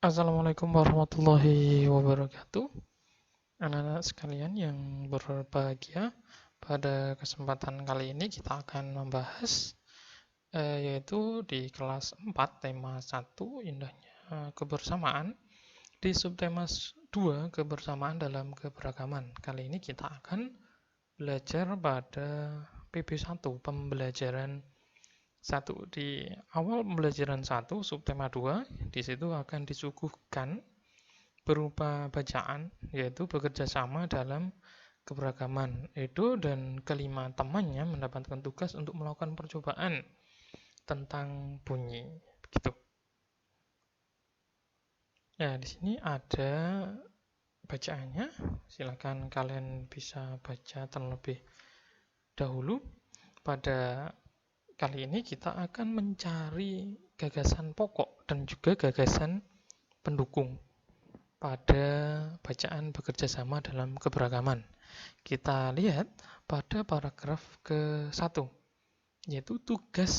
Assalamualaikum warahmatullahi wabarakatuh. Anak-anak sekalian yang berbahagia, pada kesempatan kali ini kita akan membahas yaitu di kelas 4 tema 1 indahnya kebersamaan, di subtema 2 kebersamaan dalam keberagaman. Kali ini kita akan belajar pada PB1 pembelajaran 1. Di awal pembelajaran 1 subtema 2 di situ akan disuguhkan berupa bacaan, yaitu bekerja sama dalam keberagaman. Edo dan kelima temannya mendapatkan tugas untuk melakukan percobaan tentang bunyi. Begitu. Ya, di sini ada bacaannya. Silakan kalian bisa baca terlebih dahulu. Pada kali ini kita akan mencari gagasan pokok dan juga gagasan pendukung pada bacaan bekerja sama dalam keberagaman. Kita lihat pada paragraf ke-1, yaitu tugas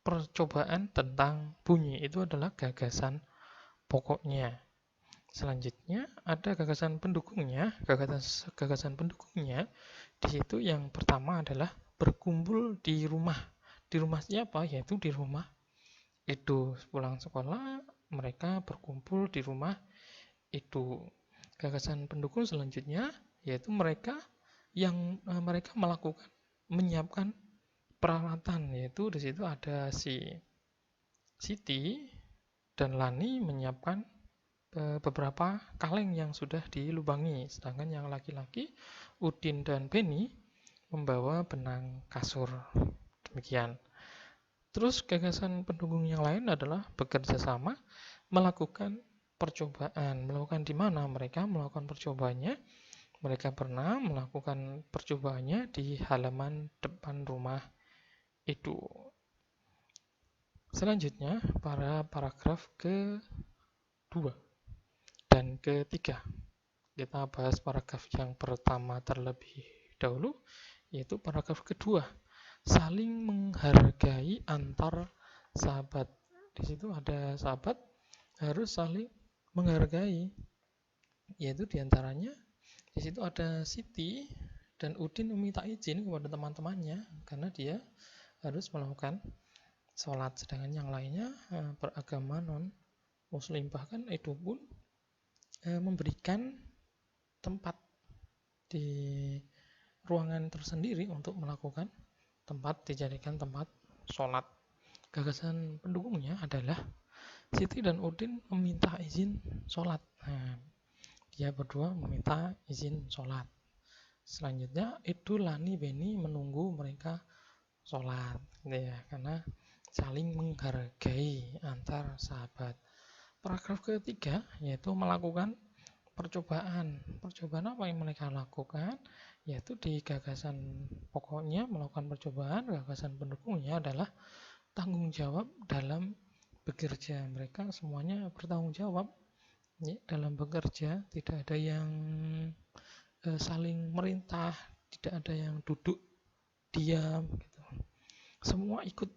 percobaan tentang bunyi. Itu adalah gagasan pokoknya. Selanjutnya ada gagasan pendukungnya. Gagasan pendukungnya di situ yang pertama adalah berkumpul di rumah. Di rumah siapa? Yaitu di rumah itu. Pulang sekolah mereka berkumpul di rumah itu. Gagasan pendukung selanjutnya yaitu mereka menyiapkan peralatan, yaitu di situ ada si Siti dan Lani menyiapkan beberapa kaleng yang sudah dilubangi, sedangkan yang laki-laki Udin dan Beni membawa benang kasur. Demikian. Terus gagasan pendukung yang lain adalah bekerja sama melakukan percobaan. Melakukan di mana mereka melakukan percobaannya? Mereka pernah melakukan percobaannya di halaman depan rumah itu. Selanjutnya, pada paragraf ke-2 dan ke-3. Kita bahas paragraf yang pertama terlebih dahulu, yaitu paragraf kedua. Saling menghargai antar sahabat. Di situ ada sahabat harus saling menghargai, yaitu diantaranya di situ ada Siti dan Udin meminta izin kepada teman-temannya karena dia harus melakukan sholat, sedangkan yang lainnya beragama non-muslim. Bahkan itu pun memberikan tempat di ruangan tersendiri untuk melakukan dijadikan tempat sholat. Gagasan pendukungnya adalah Siti dan Udin meminta izin sholat. Dia berdua meminta izin sholat. Selanjutnya itu Lani Beni menunggu mereka sholat, gitu ya, karena saling menghargai antar sahabat. Paragraf ketiga yaitu melakukan percobaan. Percobaan apa yang mereka lakukan? Yaitu di gagasan pokoknya melakukan percobaan, gagasan pendukungnya adalah tanggung jawab dalam bekerja. Mereka semuanya bertanggung jawab dalam bekerja, tidak ada yang saling merintah, tidak ada yang duduk diam gitu. Semua ikut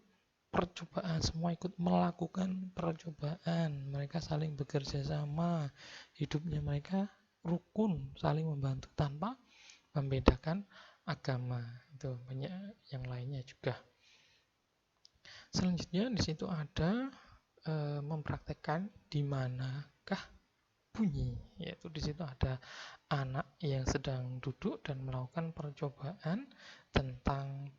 percobaan, semua ikut melakukan percobaan. Mereka saling bekerja sama, hidupnya mereka rukun, saling membantu tanpa membedakan agama. Itu banyak yang lainnya juga. Selanjutnya di situ ada mempraktekkan di manakah bunyi, yaitu di situ ada anak yang sedang duduk dan melakukan percobaan tentang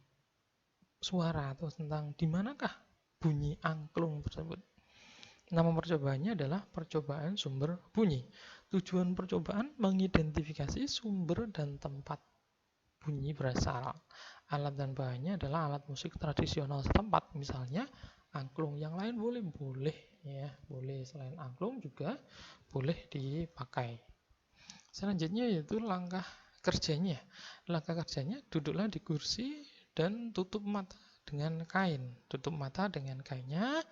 suara atau tentang di manakah bunyi angklung tersebut. Nama percobaannya adalah percobaan sumber bunyi. Tujuan percobaan mengidentifikasi sumber dan tempat bunyi berasal. Alat dan bahannya adalah alat musik tradisional setempat, misalnya angklung. Yang lain boleh ya, boleh selain angklung juga boleh dipakai. Selanjutnya yaitu langkah kerjanya. Langkah kerjanya duduklah di kursi dan tutup mata dengan kain. Tutup mata dengan kainnya.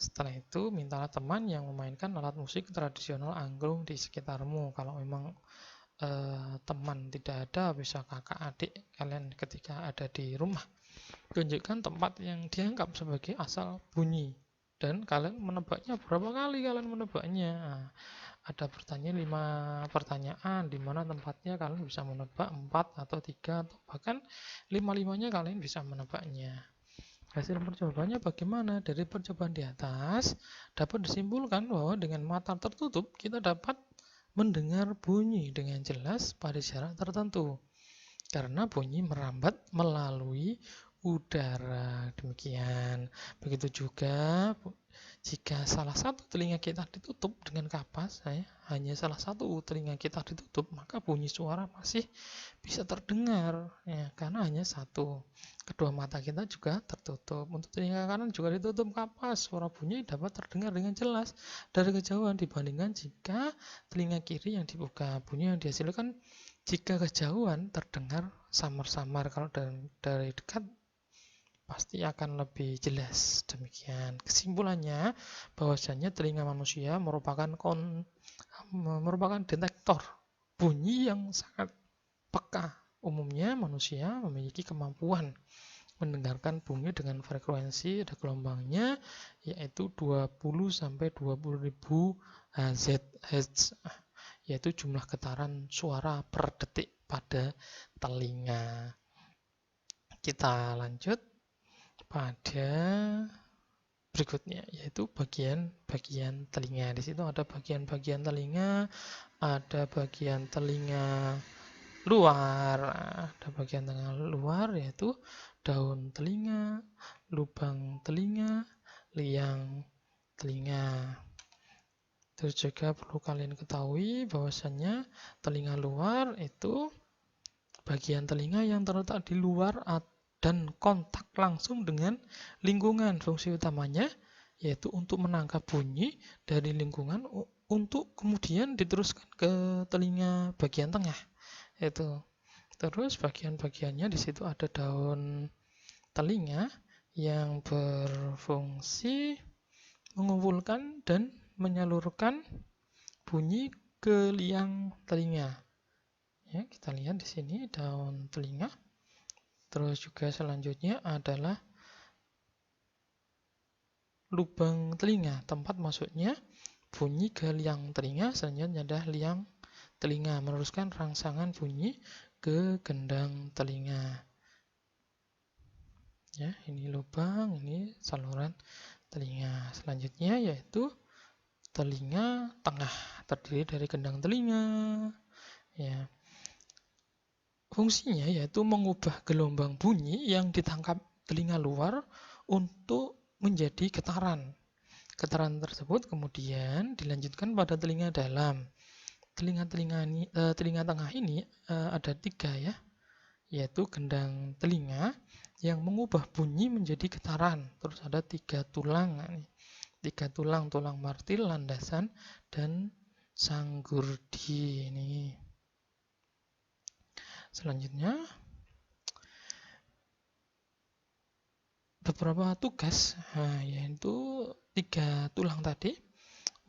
Setelah itu mintalah teman yang memainkan alat musik tradisional angklung di sekitarmu. Kalau memang teman tidak ada, bisa kakak adik kalian ketika ada di rumah. Tunjukkan tempat yang dianggap sebagai asal bunyi. dan kalian menebaknya berapa kali kalian menebaknya. Nah, ada pertanyaan 5 pertanyaan di mana tempatnya kalian bisa menebak 4 atau 3 atau bahkan 5-5-nya kalian bisa menebaknya. Hasil percobaannya bagaimana? Dari percobaan di atas dapat disimpulkan bahwa dengan mata tertutup kita dapat mendengar bunyi dengan jelas pada jarak tertentu karena bunyi merambat melalui udara. Demikian. Begitu juga jika salah satu telinga kita ditutup dengan kapas, hanya salah satu telinga kita ditutup, maka bunyi suara masih bisa terdengar, ya, karena hanya satu. Kedua mata kita juga tertutup. Untuk telinga kanan juga ditutup kapas, suara bunyi dapat terdengar dengan jelas dari kejauhan dibandingkan jika telinga kiri yang dibuka. Bunyi yang dihasilkan jika kejauhan terdengar samar-samar, kalau dari dekat pasti akan lebih jelas. Demikian kesimpulannya, bahwasanya telinga manusia merupakan detektor bunyi yang sangat peka. Umumnya manusia memiliki kemampuan mendengarkan bunyi dengan frekuensi ada gelombangnya, yaitu 20 sampai 20 ribu Hz, yaitu jumlah getaran suara per detik pada telinga. Kita lanjut pada berikutnya, yaitu bagian-bagian telinga. Di situ ada bagian-bagian telinga, ada bagian telinga luar, ada bagian telinga luar yaitu daun telinga, lubang telinga, liang telinga. Terus juga perlu kalian ketahui bahwasannya telinga luar itu bagian telinga yang terletak di luar dan kontak langsung dengan lingkungan. Fungsi utamanya yaitu untuk menangkap bunyi dari lingkungan untuk kemudian diteruskan ke telinga bagian tengah. Itu. Terus bagian-bagiannya di situ ada daun telinga yang berfungsi mengumpulkan dan menyalurkan bunyi ke liang telinga. Ya, kita lihat di sini daun telinga. Terus juga selanjutnya adalah lubang telinga, tempat masuknya bunyi ke liang telinga. Selanjutnya adalah liang telinga, meneruskan rangsangan bunyi ke gendang telinga. Ya, ini lubang, ini saluran telinga. Selanjutnya yaitu telinga tengah, terdiri dari gendang telinga. Ya. Fungsinya yaitu mengubah gelombang bunyi yang ditangkap telinga luar untuk menjadi getaran. Getaran tersebut kemudian dilanjutkan pada telinga dalam. Telinga tengah ini ada 3 ya, yaitu gendang telinga yang mengubah bunyi menjadi getaran. Terus ada 3 tulang, 3 tulang martil, landasan, dan sanggurdi ini. Selanjutnya beberapa tugas, yaitu 3 tulang tadi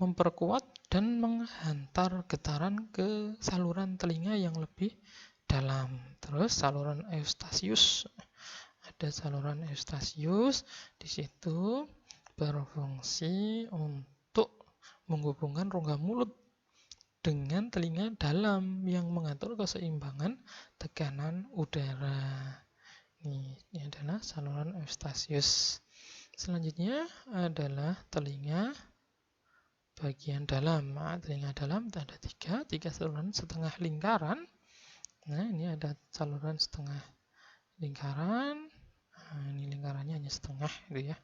memperkuat dan menghantar getaran ke saluran telinga yang lebih dalam. Terus saluran eustasius, ada saluran eustasius di situ berfungsi untuk menghubungkan rongga mulut dengan telinga dalam yang mengatur keseimbangan tekanan udara. Ini adalah saluran eustasius. Selanjutnya adalah telinga bagian dalam. Telinga dalam ada 3 saluran setengah lingkaran. Nah, ini ada saluran setengah lingkaran. Ini lingkarannya hanya setengah gitu ya.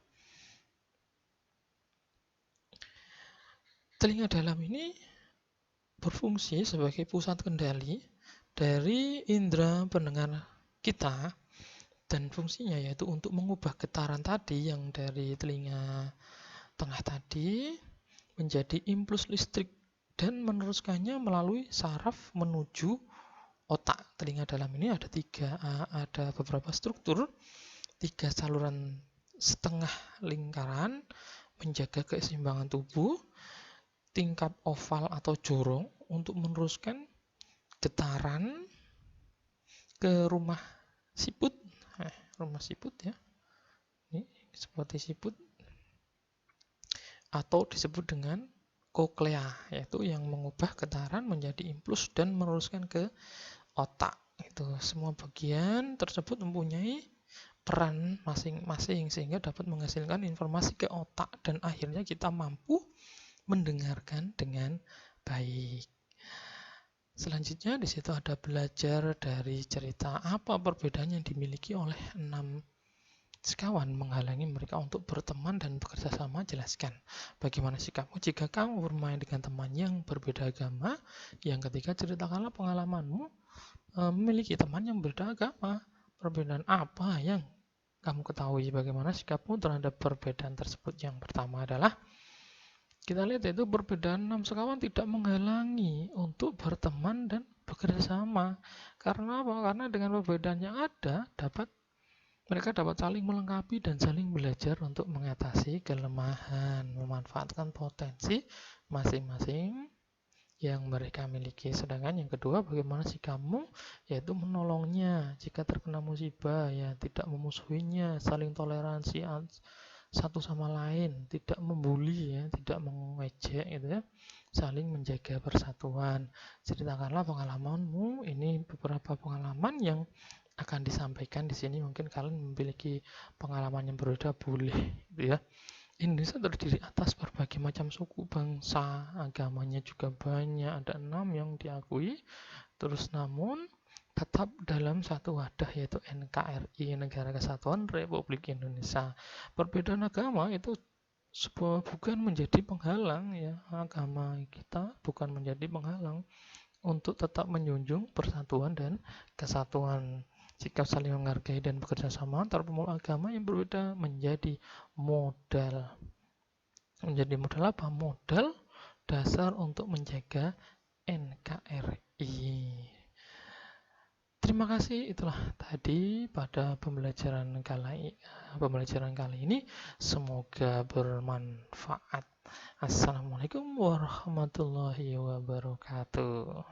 Telinga dalam ini berfungsi sebagai pusat kendali dari indera pendengar kita, dan fungsinya yaitu untuk mengubah getaran tadi yang dari telinga tengah tadi menjadi impuls listrik dan meneruskannya melalui saraf menuju otak. Telinga dalam ini ada 3, ada beberapa struktur, 3 saluran setengah lingkaran menjaga keseimbangan tubuh, tingkap oval atau jorong untuk meneruskan getaran ke rumah siput. Rumah siput ya. Ini seperti siput. atau disebut dengan koklea, yaitu yang mengubah getaran menjadi impuls dan meneruskan ke otak. Itu semua bagian tersebut mempunyai peran masing-masing sehingga dapat menghasilkan informasi ke otak dan akhirnya kita mampu mendengarkan dengan baik. Selanjutnya di situ ada belajar dari cerita apa perbedaan yang dimiliki oleh 6 sekawan menghalangi mereka untuk berteman dan bekerja sama. Jelaskan bagaimana sikapmu jika kamu bermain dengan teman yang berbeda agama. Yang ketiga, ceritakanlah pengalamanmu memiliki teman yang berbeda agama. Perbedaan apa yang kamu ketahui? Bagaimana sikapmu terhadap perbedaan tersebut? Yang pertama adalah kita lihat yaitu perbedaan 6 sekawan tidak menghalangi untuk berteman dan bekerja sama. Karena apa? Karena dengan perbedaan yang ada mereka dapat saling melengkapi dan saling belajar untuk mengatasi kelemahan, memanfaatkan potensi masing-masing yang mereka miliki. Sedangkan yang kedua, bagaimana sikapmu, yaitu menolongnya jika terkena musibah, ya tidak memusuhinya, saling toleransi satu sama lain, tidak membuli, ya, tidak mengejek, gitu ya, saling menjaga persatuan. Ceritakanlah pengalamanmu. Ini beberapa pengalaman yang akan disampaikan di sini. Mungkin kalian memiliki pengalaman yang berbeda, boleh, gitu ya. Indonesia terdiri atas berbagai macam suku, bangsa, agamanya juga banyak, ada 6 yang diakui. Terus namun tetap dalam satu wadah, yaitu NKRI, Negara Kesatuan Republik Indonesia. Perbedaan agama itu bukan menjadi penghalang, ya, agama kita bukan menjadi penghalang untuk tetap menjunjung persatuan dan kesatuan. Sikap saling menghargai dan bekerja sama antar pemeluk agama yang berbeda menjadi modal. Menjadi modal apa? Modal dasar untuk menjaga NKRI. Terima kasih, itulah tadi pada pembelajaran kali ini. Semoga bermanfaat. Assalamualaikum warahmatullahi wabarakatuh.